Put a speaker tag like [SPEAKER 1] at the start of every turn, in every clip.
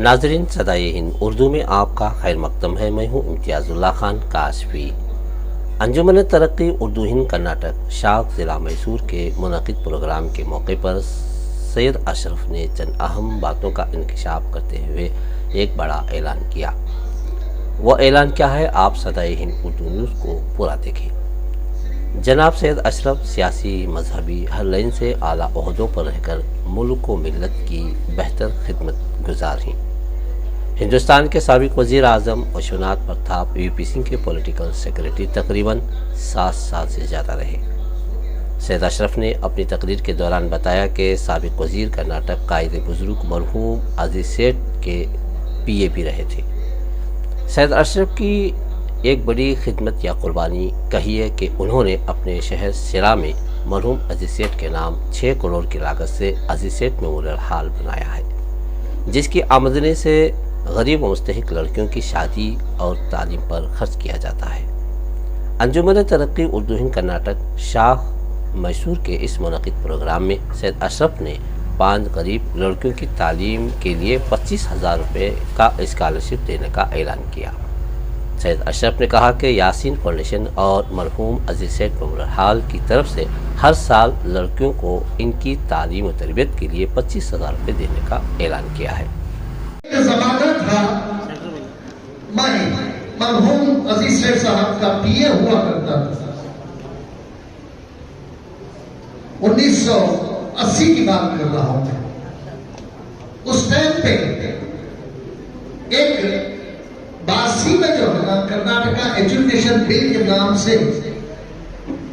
[SPEAKER 1] नाजरीन, सदाए हिंद उर्दू में आपका खैर मकदम है। मैं हूँ इम्तियाज़ुल्लाह खान काशफी। अंजुमन तरक्की उर्दू हिंद कर्नाटक शाख ज़िला मैसूर के मुनक़िद प्रोग्राम के मौके पर सैयद अशरफ ने चंद अहम बातों का इंकशाफ करते हुए एक बड़ा ऐलान किया। वह ऐलान क्या है, आप सदाए हिंद उर्दू न्यूज़ को पूरा देखें। जनाब सैयद अशरफ सियासी मजहबी हर लाइन से आला ओहदों पर रहकर मुल्क व मिल्लत की बेहतर खिदमत गुजार हैं। हिंदुस्तान के साबिक वज़ीर आज़म विश्वनाथ प्रताप वीपी सिंह के पॉलिटिकल सेक्रेटरी तकरीबन 7 साल से ज़्यादा रहे। सैयद अशरफ ने अपनी तकरीर के दौरान बताया कि साबिक वज़ीर कर्नाटक कायदे बुजुर्ग मरहूम अजीज सेठ के पीए भी रहे थे। सैयद अशरफ की एक बड़ी खिदमत या कुर्बानी कहिए कि उन्होंने अपने शहर सिरा में मरहूम अजीज सेठ के नाम 6 करोड़ की लागत से अजीज सेठ मेमोरियल हॉल बनाया है, जिसकी आमदनी से गरीब व मुस्तहिक लड़कियों की शादी और तालीम पर खर्च किया जाता है। अंजुमन तरक्की उर्दू हिंद कर्नाटक शाख मैसूर के इस मुनक़िद प्रोग्राम में सैयद अशरफ ने 5 गरीब लड़कियों की तालीम के लिए 25,000 रुपये का स्कॉलरशिप देने का ऐलान किया। सैयद अशरफ ने कहा कि यासीन फाउंडेशन और मरहूम अजीज सेठ मेमोरियल हॉल की तरफ से हर साल लड़कियों को इनकी तालीम और तरबियत के लिए 25,000 रुपये देने का ऐलान किया है।
[SPEAKER 2] ज़माना था, मैं मरहूम अजीज सेठ साहब का पीए हुआ करता था। 1980 की बात कर रहा हूं मैं। उस टाइम पे एक 82 में जो है ना, कर्नाटका एजुकेशन बिल के नाम से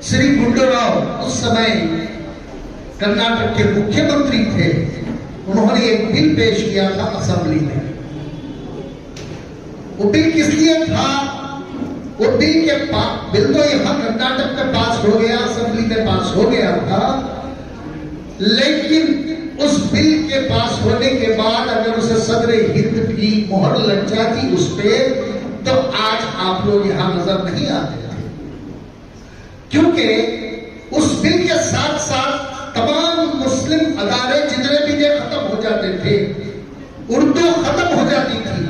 [SPEAKER 2] श्री गुंडूराव उस समय कर्नाटक के मुख्यमंत्री थे, उन्होंने एक बिल पेश किया था असेंबली में। वो बिल किस लिए था? वो बिल तो यहां कर्नाटक में पास हो गया, असेंबली में पास हो गया था, लेकिन उस बिल के पास होने के बाद अगर उसे सदर हिंद की मोहर लग जाती उस पे, तो आज आप लोग यहां नजर नहीं आते थे। क्योंकि उस बिल के साथ साथ तमाम मुस्लिम अदारे जितने भी थे खत्म हो जाते थे, उर्दू खत्म हो जाती थी।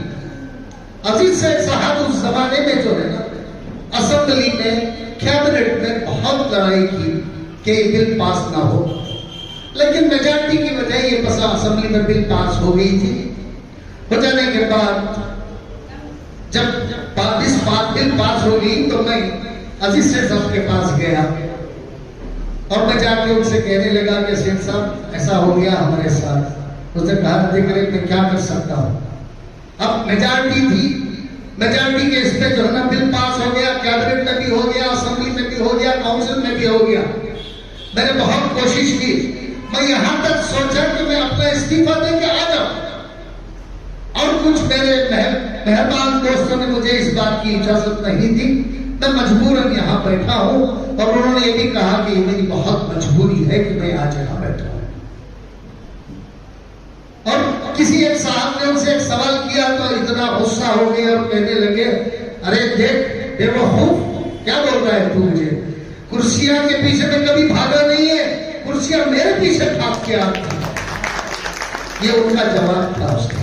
[SPEAKER 2] अजीज सेठ साहब उस जमाने में जो है ना, असेंबली में कैबिनेट में बहुत लड़ाई की कि ये बिल पास ना हो, लेकिन मेजॉरिटी की वजह ये पसा असेंबली में बिल पास हो गई थी। हो जाने के बाद जब इस बात बिल पास हो गई तो मैं अजीज सेठ साहब के पास गया और मैं जाके उनसे कहने लगा कि सेठ साहब ऐसा हो गया हमारे साथ। उसने कहा देख रहे मैं क्या कर सकता हूं। अब मेजॉरिटी थी, मेजॉरिटी के इस पे जो है ना बिल पास हो गया, कैबिनेट में भी हो गया, असेंबली में भी हो गया, काउंसिल में भी हो गया। मैंने बहुत कोशिश की, मैं यहां तक सोचा कि मैं अपना इस्तीफा देके आ जाऊं, और कुछ मेरे मेहरबान दोस्तों ने मुझे इस बात की इजाजत नहीं दी। मैं मजबूरन यहां बैठा हूं, और उन्होंने ये भी कहा कि मेरी बहुत मजबूरी है कि मैं आज यहां बैठा हूं। और किसी एक साहब ने उनसे एक सवाल किया तो इतना गुस्सा हो गया और कहने लगे, अरे देख बेवकूफ, क्या बोल रहा है तू मुझे? कुर्सियां के पीछे में कभी भागा नहीं है, कुर्सियां मेरे पीछे भाग के आती। ये उनका जवाब था उसका।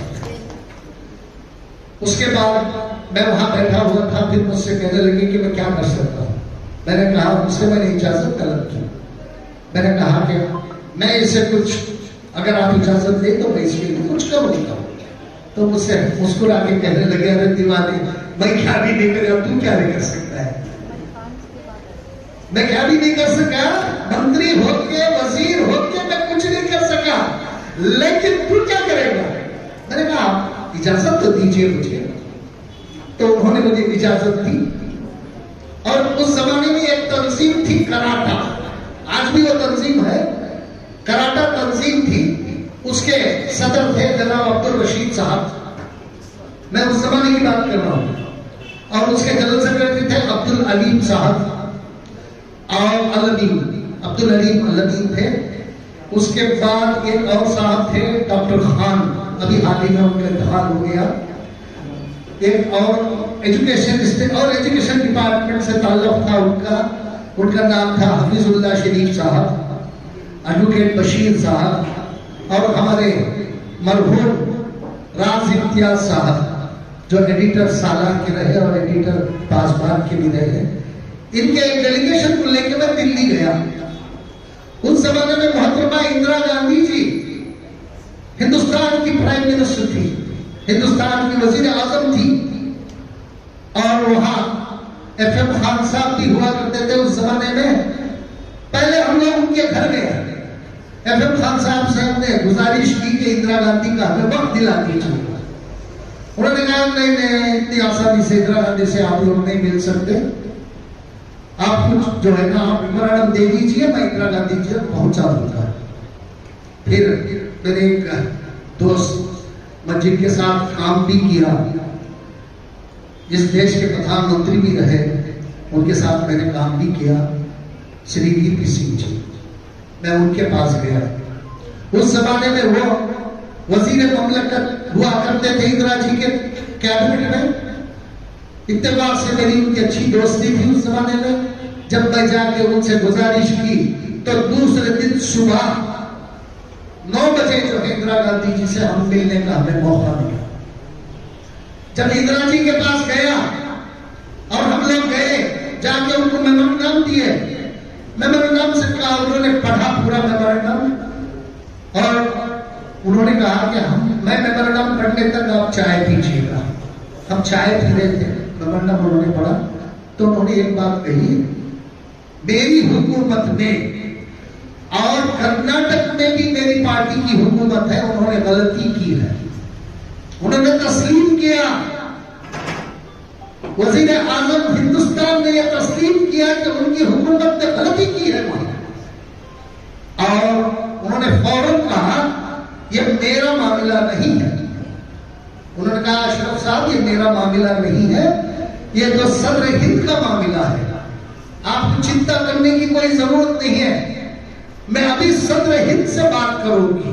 [SPEAKER 2] उसके बाद मैं वहां बैठा हुआ था, फिर मुझसे कहने लगे कि मैं क्या कर सकता हूं। मैंने कहा, मुझसे मैंने इजाजत तलब की। मैंने कहा कि मैं इसे कुछ, अगर आप इजाजत दें तो मैं इसके लिए कुछ करूंगा। तो मुझसे मुस्कुरा के कहने लगे, अरे दीवाने, मैं क्या भी नहीं कर, तू क्या नहीं कर सकता है? मैं क्या भी नहीं कर सका, मंत्री होके वजीर होके मैं कुछ नहीं कर सका, लेकिन तू क्या करेगा? मैंने कहा इजाजत तो दीजिए मुझे। तो उन्होंने मुझे इजाजत दी। और उस जमाने में एक तंजीम थी कराटा, आज भी वो तंजीम है, कराटा तंजीम थी। उसके सदर थे जनाब अब्दुल रशीद साहब, मैं उस जमाने की बात कर रहा हूं। और उसके जनरल सेक्रेटरी थे अब्दुल अलीम साहब, और अब्दुल अलीम अलमीन थे। उसके बाद एक और साहब थे डॉक्टर खान, अभी हाल ही में उनका इंतकाल हो गया। एक और एजुकेशन डिपार्टमेंट से ताल्लुक था उनका नाम था हफीजुल्लाह शरीफ साहब, एडवोकेट बशीर साहब, और हमारे मरहूम राज इम्तियाज साहब जो एडिटर सालार के रहे और एडिटर पासबान के भी रहे, इनके एक डेलीगेशन को लेकर मैं दिल्ली गया। उस जमाने में मोहतरमा इंदिरा गांधी जी हिंदुस्तान की प्राइम मिनिस्टर थी, हिंदुस्तान की वजीर आजम थी, और वहां FM खान साहब भी हुआ करते थे उस जमाने में। पहले हम लोग उनके घर गए, FM खान साहब से हमने गुजारिश की कि इंदिरा गांधी का हमें वक्त दिला दीजिए। उन्होंने कहा नहीं, इतनी आसानी से इंदिरा गांधी से आप लोग नहीं मिल सकते, आप कुछ जो है ना आप मेमोरेंडम दे दीजिए, मैं इंदिरा गांधी जी तक पहुंचा दूंगा। फिर मेरे एक दोस्त मस्जिद के साथ काम भी किया, जिस देश के प्रधानमंत्री भी रहे उनके साथ मैंने काम भी किया, श्री VP सिंह जी, मैं उनके पास गया। उस जमाने में वो वजीर ममलकत हुआ करते थे इंदिरा जी के कैबिनेट में। इत्तेफाक से मेरी उनकी अच्छी दोस्ती थी उस जमाने में। जब मैं जाके उनसे गुजारिश की तो दूसरे दिन सुबह 9 बजे जो है इंदिरा गांधी जी से हम मिलने का हमें मौका मिला। जब इंदिरा जी के पास गया और हम लोग गए, जाके उनको मेमोरेंडम दिए, मेमोरेंडम से कहा, उन्होंने पढ़ा पूरा मेमोरेंडम और उन्होंने कहा कि मैं मेमोरेंडम पढ़ने तक आप चाय पीजिएगा। हम चाय पी रहे थे, मेमोरेंडम उन्होंने पढ़ा तो उन्होंने एक बात कही, मेरी हुकूमत में और कर्नाटक में भी मेरी पार्टी की हुकूमत है, उन्होंने गलती की है। उन्होंने तस्लीम किया, वजीर आजम हिंदुस्तान ने यह तस्लीम किया कि उनकी हुकूमत ने गलती की है वहां। और उन्होंने फौरन कहा यह मेरा मामला नहीं है। उन्होंने कहा अशरफ साहब ये मेरा मामला नहीं है, ये तो सदर हिंद का मामला है, आपको चिंता करने की कोई जरूरत नहीं है, मैं अभी सदर हिंद से बात करूंगी।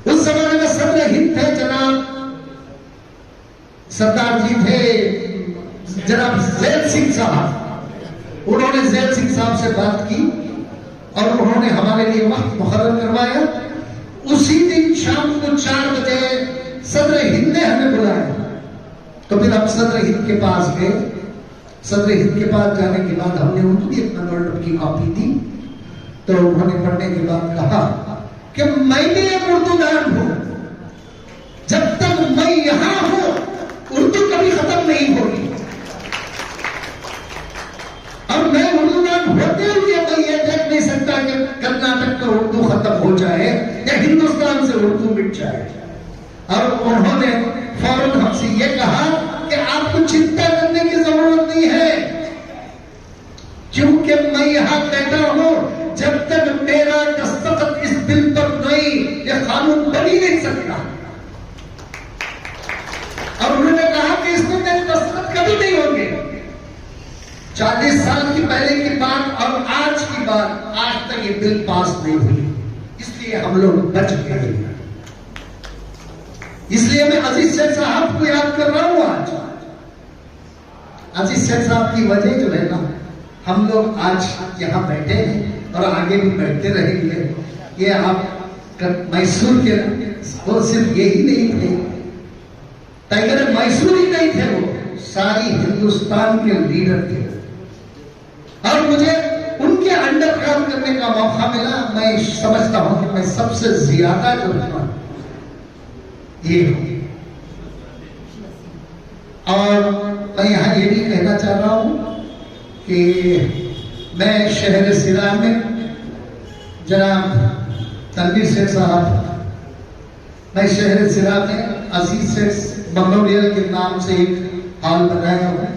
[SPEAKER 2] उस जमाने में सदर हिंद थे जनाब सरदार जी थे, जनाब जैल सिंह साहब। उन्होंने जैल सिंह साहब से बात की और उन्होंने हमारे लिए वक्त मुकर्रर करवाया। उसी दिन शाम को 4 बजे सदर हिंद ने हमें बुलाया। तो फिर हम सदर हिंद के पास गए। सदर हिंद के पास जाने के बाद हमने उनको भी एक मेमोरेंडम की कॉपी दी। तो उन्होंने पढ़ने के बाद कहा कि मैं भी एक उर्दूदान हूं, जब तक मैं यहां हूं उर्दू कभी खत्म नहीं होगी, और मैं उर्दूदान होते हुए मैं ये देख नहीं सकता कि कर्नाटक का उर्दू खत्म हो जाए या हिंदुस्तान से उर्दू मिट जाए। और उन्होंने फौरन हमसे ये कहा कि आपको चिंता करने की जरूरत नहीं है, क्योंकि मैं यहां बैठा हूं, जब तक मेरा दस्तखत इस बिल पर नहीं, यह कानून बन ही नहीं सकता। और उन्होंने कहा कि इसमें मेरे दस्तखत कभी नहीं होंगे। 40 साल की पहले की बात और आज की बात, आज तक ये बिल पास नहीं हुई, इसलिए हम लोग बच गए। इसलिए मैं अजीज शेख साहब को याद कर रहा हूं आज। अजीज शेख साहब की वजह जो है ना, हम लोग आज यहां बैठे हैं और आगे भी बैठते रहेंगे। ये आप मैसूर के वो सिर्फ यही नहीं थे, टाइगर मैसूर ही नहीं थे, वो सारी हिंदुस्तान के लीडर थे। और मुझे उनके अंडर काम करने का मौका मिला। मैं समझता हूं कि मैं सबसे ज्यादा जो था ये हूं। और मैं यहां ये भी कहना चाह रहा हूं कि मैं शहर सिरा में जनाब तनवीर शेख साहब, मैं शहर सिरा में अजीज शेख मेमोरियल के नाम से एक हॉल बनाया हूं।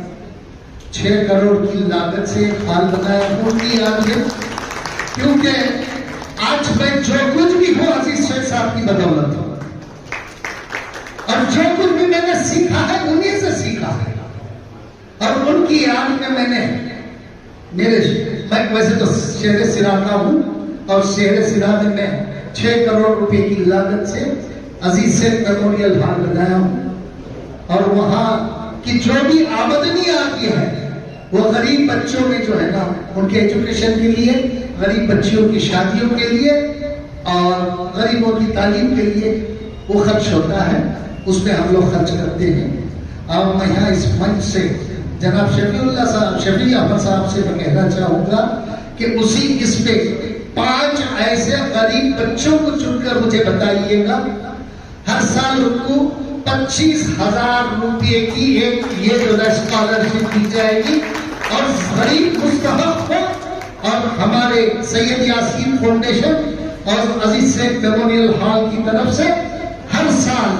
[SPEAKER 2] 6 करोड़ की लागत से एक हॉल बनाया हूं उनकी याद में, क्योंकि आज मैं जो कुछ भी हूं अजीज शेख साहब की बदौलत हूं, और जो कुछ भी मैंने सीखा है उन्हीं से सीखा है। और उनकी याद में मैंने मैं वैसे तो शहर सिरा का हूं, और शहर सिरा में मैं 6 करोड़ रुपए की लागत से अजीज शेख मेमोरियल हॉल बनाया हूं। और वहां की जो भी आमदनी आती है वो गरीब बच्चों में जो है ना, उनके एजुकेशन के लिए, गरीब बच्चियों की शादियों के लिए और गरीबों की तालीम के लिए वो खर्च होता है, उसमें हम लोग खर्च करते हैं। और मैं यहाँ इस मंच से जनाब शफी अहमद साहब से मैं कहना चाहूंगा कि उसी इस पे 5 ऐसे गरीब बच्चों को चुनकर मुझे बताइएगा। हर साल उनको 25,000 रुपये की एक ये जो है स्कॉलरशिप दी जाएगी और गरीब मुस्तहक हो। और हमारे सैयद यासीन फाउंडेशन और अजीज शेख मेमोरियल हॉल की तरफ से हर साल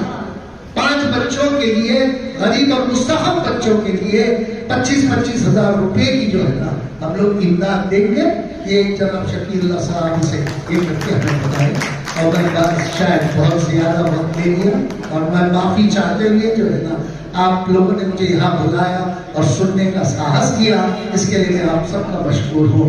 [SPEAKER 2] 5 बच्चों के लिए, गरीब और मुस्तहक बच्चों के लिए 25,000 रुपए की जो है ना हम लोग इमदाद देंगे। ये जनाब शकील साहब से ये करके हमें बताएं। और मैं बात शायद बहुत ज्यादा वक्त ले लिया और मैं माफी चाहते हुए जो है ना आप लोगों ने मुझे यहाँ बुलाया और सुनने का साहस किया, इसके लिए मैं आप सबका मशकूर हूँ।